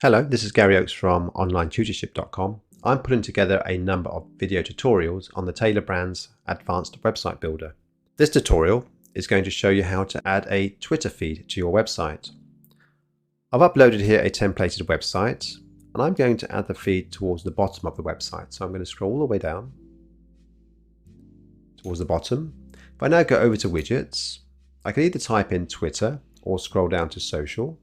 Hello, this is Gary Oakes from onlinetutorship.com. I'm putting together a number of video tutorials on the Tailor brand's advanced website builder. This tutorial is going to show you how to add a Twitter feed to your website. I've uploaded here a templated website and I'm going to add the feed towards the bottom of the website. So I'm going to scroll all the way down towards the bottom. If I now go over to widgets, I can either type in Twitter or scroll down to social.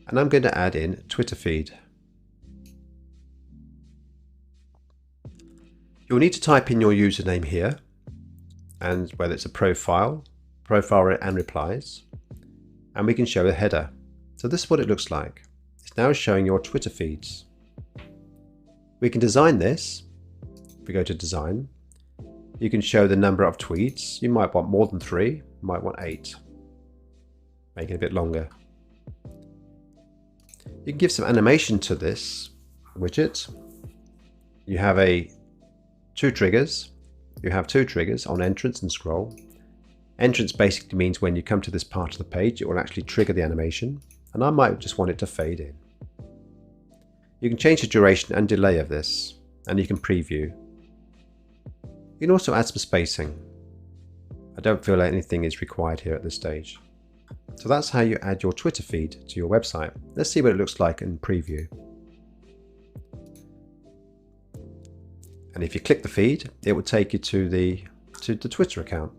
And I'm going to add in Twitter feed. You'll need to type in your username here, and whether it's a profile and replies, and we can show a header. So this is what it looks like. It's now showing your Twitter feeds. We can design this. If we go to design, you can show the number of tweets. You might want more than 3, you might want 8. Make it a bit longer. You can give some animation to this widget. You have two triggers. You have 2 triggers on entrance and scroll. Entrance basically means when you come to this part of the page, it will actually trigger the animation, and I might just want it to fade in. You can change the duration and delay of this, and you can preview. You can also add some spacing. I don't feel like anything is required here at this stage. So that's how you add your Twitter feed to your website. Let's see what it looks like in preview. And if you click the feed, it will take you to the Twitter account.